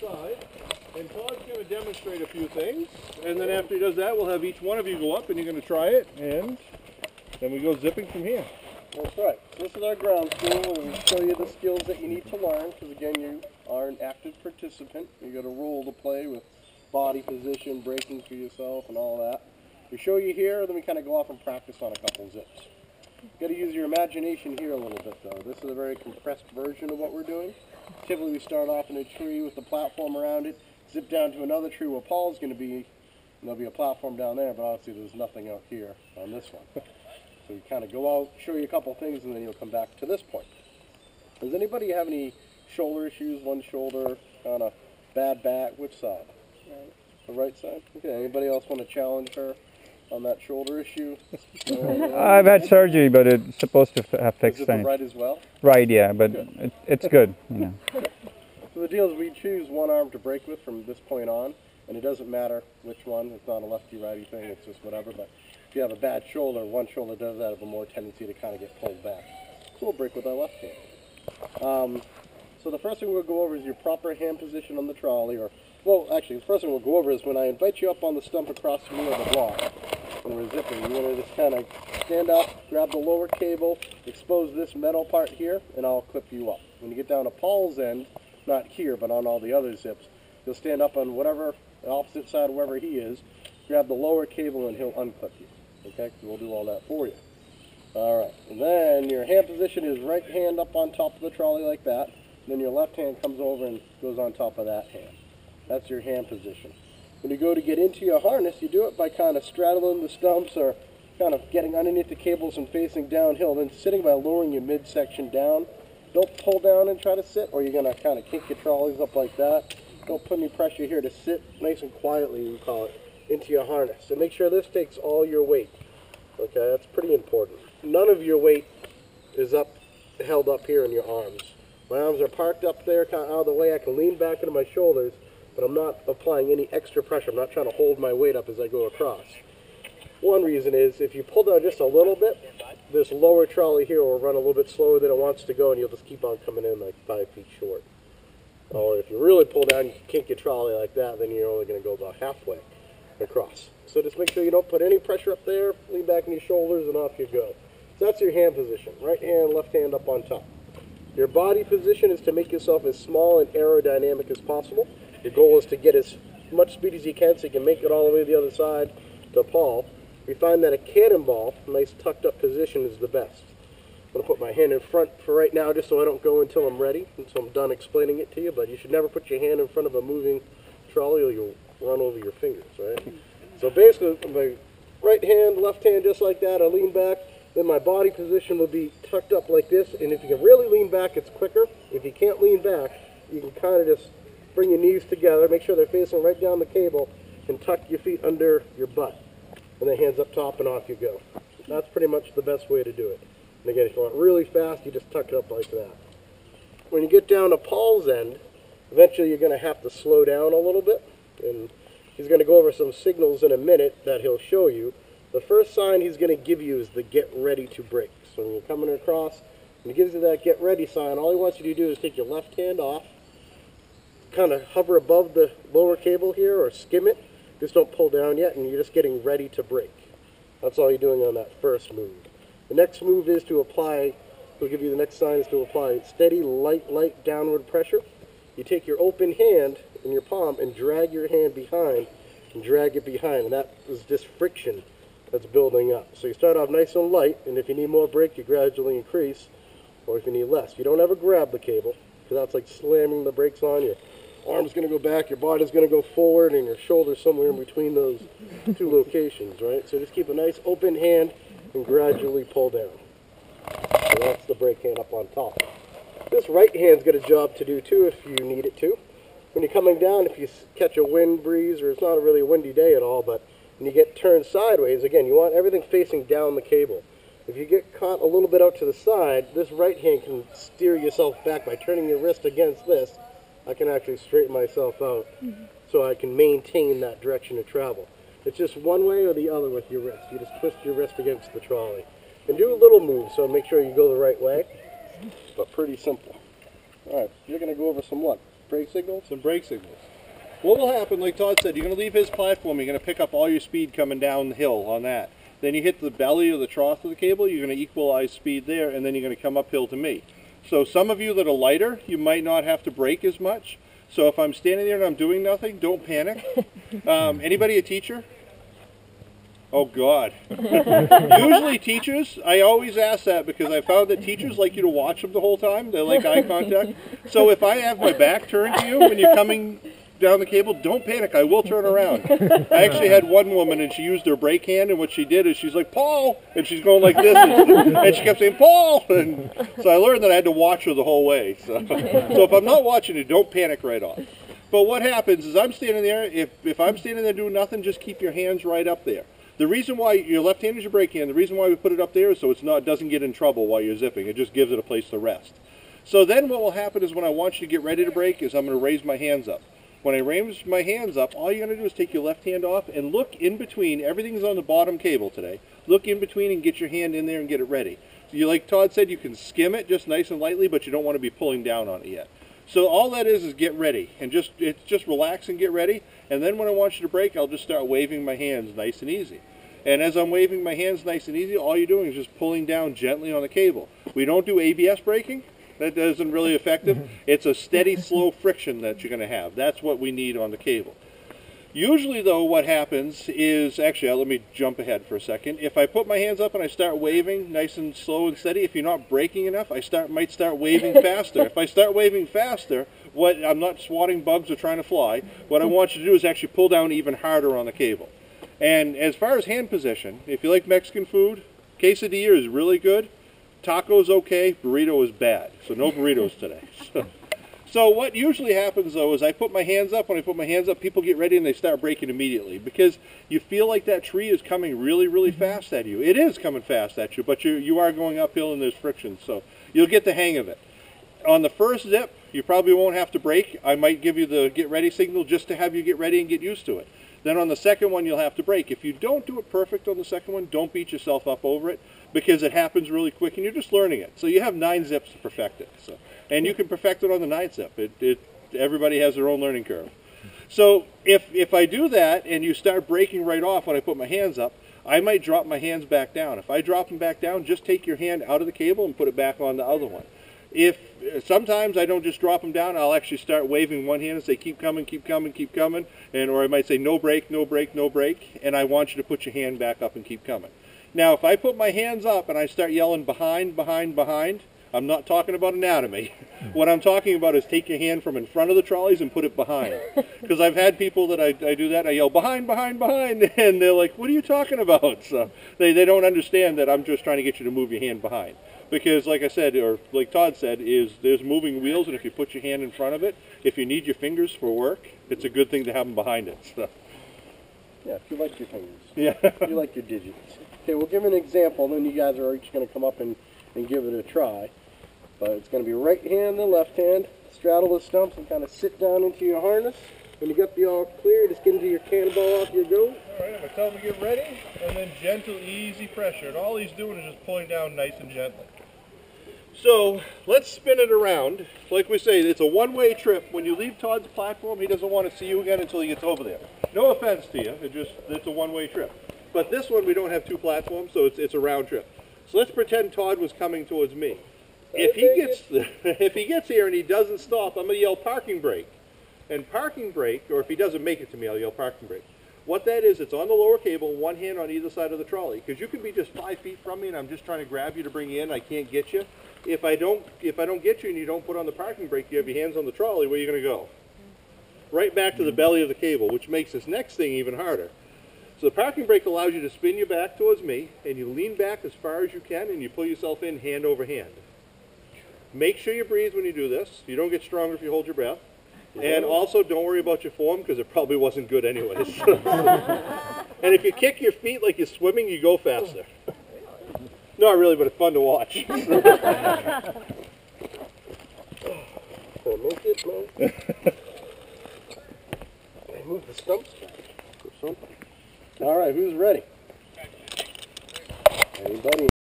outside, and Todd's going to demonstrate a few things, and then after he does that, we'll have each one of you go up, and you're going to try it, and then we go zipping from here. That's right. So this is our ground school, and we'll show you the skills that you need to learn, because again, you are an active participant. You got a role to play with body position, braking for yourself, and all that. We show you here, then we kind of go off and practice on a couple zips. Got to use your imagination here a little bit, though. This is a very compressed version of what we're doing. Typically, we start off in a tree with the platform around it, zip down to another tree where Paul's going to be, and there'll be a platform down there, but obviously there's nothing out here on this one. So you kind of go out, show you a couple things, and then you'll come back to this point. Does anybody have any shoulder issues? One shoulder, kind of bad back? Which side? Right. The right side? Okay, anybody else want to challenge her on that shoulder issue? I've had surgery, but it's supposed to have fixed things. Is it the right as well? Right, yeah, but it's good. You know. So the deal is we choose one arm to brake with from this point on, and it doesn't matter which one. It's not a lefty-righty thing. It's just whatever. But if you have a bad shoulder, one shoulder does have a more tendency to kind of get pulled back. So we'll brake with our left hand. So the first thing we'll go over is your proper hand position on the trolley, or well, actually, the first thing we'll go over is when I invite you up on the stump across the middle of the block, when we're zipping, you want to just kind of stand up, grab the lower cable, expose this metal part here, and I'll clip you up. When you get down to Paul's end, not here, but on all the other zips, you'll stand up on whatever, the opposite side, wherever he is, grab the lower cable, and he'll unclip you. Okay? So we'll do all that for you. All right. And then your hand position is right hand up on top of the trolley like that. And then your left hand comes over and goes on top of that hand. That's your hand position. When you go to get into your harness, you do it by kind of straddling the stumps or kind of getting underneath the cables and facing downhill, then sitting by lowering your midsection down. Don't pull down and try to sit, or you're going to kind of kink your trolleys up like that. Don't put any pressure here to sit nice and quietly, we call it, into your harness. So make sure this takes all your weight. Okay, that's pretty important. None of your weight is held up here in your arms. My arms are parked up there, kind of out of the way. I can lean back into my shoulders, but I'm not applying any extra pressure. I'm not trying to hold my weight up as I go across. One reason is if you pull down just a little bit, this lower trolley here will run a little bit slower than it wants to go, and you'll just keep on coming in like 5 feet short. Or if you really pull down, you can kink your trolley like that, then you're only going to go about halfway across. So just make sure you don't put any pressure up there, lean back in your shoulders, and off you go. So that's your hand position. Right hand, left hand up on top. Your body position is to make yourself as small and aerodynamic as possible. Your goal is to get as much speed as you can so you can make it all the way to the other side to Paul. We find that a cannonball, a nice tucked up position, is the best. I'm going to put my hand in front for right now just so I don't go until I'm ready, until I'm done explaining it to you, but you should never put your hand in front of a moving trolley or you'll run over your fingers, right? So basically, my right hand, left hand, just like that, I lean back, then my body position will be tucked up like this, and if you can really lean back, it's quicker. If you can't lean back, you can kind of just bring your knees together, make sure they're facing right down the cable, and tuck your feet under your butt. And then hands up top and off you go. That's pretty much the best way to do it. And again, if you want really fast, you just tuck it up like that. When you get down to Paul's end, eventually you're going to have to slow down a little bit. And he's going to go over some signals in a minute that he'll show you. The first sign he's going to give you is the get ready to brake. So when you're coming across, when he gives you that get ready sign, all he wants you to do is take your left hand off, kind of hover above the lower cable here or skim it. Just don't pull down yet, and you're just getting ready to brake. That's all you're doing on that first move. The next move is to apply, we'll give you the next sign, is to apply steady, light downward pressure. You take your open hand in your palm and drag your hand behind, and drag it behind, and that is just friction that's building up. So you start off nice and light, and if you need more brake, you gradually increase, or if you need less. You don't ever grab the cable, because that's like slamming the brakes on you. Arm's going to go back, your body's going to go forward, and your shoulder's somewhere in between those two locations, right? So just keep a nice open hand and gradually pull down. So that's the brake hand up on top. This right hand's got a job to do too if you need it to. When you're coming down, if you catch a wind breeze, or it's not really a windy day at all, but when you get turned sideways, again, you want everything facing down the cable. If you get caught a little bit out to the side, this right hand can steer yourself back by turning your wrist against this. I can actually straighten myself out so I can maintain that direction of travel. It's just one way or the other with your wrist. You just twist your wrist against the trolley. And do a little move, so make sure you go the right way, but pretty simple. All right, you're going to go over some what? brake signals? Some brake signals. What will happen, like Todd said, you're going to leave his platform, you're going to pick up all your speed coming down the hill on that. Then you hit the belly or the trough of the cable, you're going to equalize speed there, and then you're going to come uphill to me. So some of you that are lighter, you might not have to brake as much. So if I'm standing there and I'm doing nothing, don't panic. Anybody a teacher? Oh God. Usually teachers, I always ask that because I found that teachers like you to watch them the whole time. They like eye contact. So if I have my back turned to you when you're coming down the cable, don't panic, I will turn around. I actually had one woman and she used her brake hand, and what she did is she's like, Paul, and she's going like this, and she kept saying, Paul, and so I learned that I had to watch her the whole way. So if I'm not watching you, don't panic right off. But what happens is I'm standing there, if I'm standing there doing nothing, just keep your hands right up there. The reason why your left hand is your brake hand, the reason why we put it up there is so it doesn't get in trouble while you're zipping. It just gives it a place to rest. So then what will happen is when I want you to get ready to brake is I'm going to raise my hands up. When I raise my hands up, all you're going to do is take your left hand off and look in between. Everything's on the bottom cable today. Look in between and get your hand in there and get it ready. So you, like Todd said, you can skim it just nice and lightly, but you don't want to be pulling down on it yet. So all that is get ready, and it's just relax and get ready. And then when I want you to brake, I'll just start waving my hands nice and easy. And as I'm waving my hands nice and easy, all you're doing is just pulling down gently on the cable. We don't do ABS braking. That isn't really effective. It's a steady, slow friction that you're going to have. That's what we need on the cable. Usually, though, what happens is, actually, let me jump ahead for a second. If I put my hands up and I start waving nice and slow and steady, if you're not braking enough, I might start waving faster. If I start waving faster, I'm not swatting bugs or trying to fly. What I want you to do is actually pull down even harder on the cable. And as far as hand position, if you like Mexican food, quesadilla is really good. Taco's okay, burrito is bad. So no burritos today. So what usually happens, though, is I put my hands up. When I put my hands up, people get ready and they start braking immediately because you feel like that tree is coming really, really fast at you. It is coming fast at you, but you are going uphill and there's friction. So you'll get the hang of it. On the first zip, you probably won't have to brake. I might give you the get ready signal just to have you get ready and get used to it. Then on the second one, you'll have to brake. If you don't do it perfect on the second one, don't beat yourself up over it because it happens really quick and you're just learning it. So you have 9 zips to perfect it. And you can perfect it on the 9th zip. Everybody has their own learning curve. So if I do that and you start braking right off when I put my hands up, I might drop my hands back down. If I drop them back down, just take your hand out of the cable and put it back on the other one. Sometimes I don't just drop them down, I'll actually start waving one hand and say, keep coming, keep coming, keep coming. Or I might say, no brake, no brake, no brake. And I want you to put your hand back up and keep coming. Now, if I put my hands up and I start yelling behind, behind, behind, I'm not talking about anatomy. What I'm talking about is take your hand from in front of the trolleys and put it behind. Because I've had people that I do that, I yell behind, behind, behind, and they're like, what are you talking about? So they don't understand that I'm just trying to get you to move your hand behind. Because like I said, or like Todd said, there's moving wheels, and if you put your hand in front of it, if you need your fingers for work, it's a good thing to have them behind it. So. Yeah, if you like your fingers. Yeah. If you like your digits. Okay, we'll give an example, then you guys are each going to come up and give it a try. But it's going to be right hand and left hand. Straddle the stumps and kind of sit down into your harness. When you get the all clear, just get into your cannonball off your go. All right, I'm going to tell him to get ready, and then gentle, easy pressure. And all he's doing is just pulling down nice and gently. So let's spin it around. Like we say, it's a one-way trip. When you leave Todd's platform, he doesn't want to see you again until he gets over there. No offense to you, it's a one-way trip. But this one, we don't have 2 platforms, so it's a round trip. So let's pretend Todd was coming towards me. If he gets here and he doesn't stop, I'm going to yell parking brake. And parking brake, or if he doesn't make it to me, I'll yell parking brake. What that is, it's on the lower cable, one hand on either side of the trolley. Because you could be just 5 feet from me and I'm just trying to grab you to bring you in, I can't get you. If I don't get you and you don't put on the parking brake, you have your hands on the trolley, where are you going to go? Right back to the belly of the cable, which makes this next thing even harder. So the parking brake allows you to spin your back towards me, and you lean back as far as you can, and you pull yourself in hand over hand. Make sure you breathe when you do this. You don't get stronger if you hold your breath. And also, don't worry about your form, because it probably wasn't good anyways. And if you kick your feet like you're swimming, you go faster. Not really, but it's fun to watch. Make it, man. Move the stumps back or something. All right, who's ready? Anybody?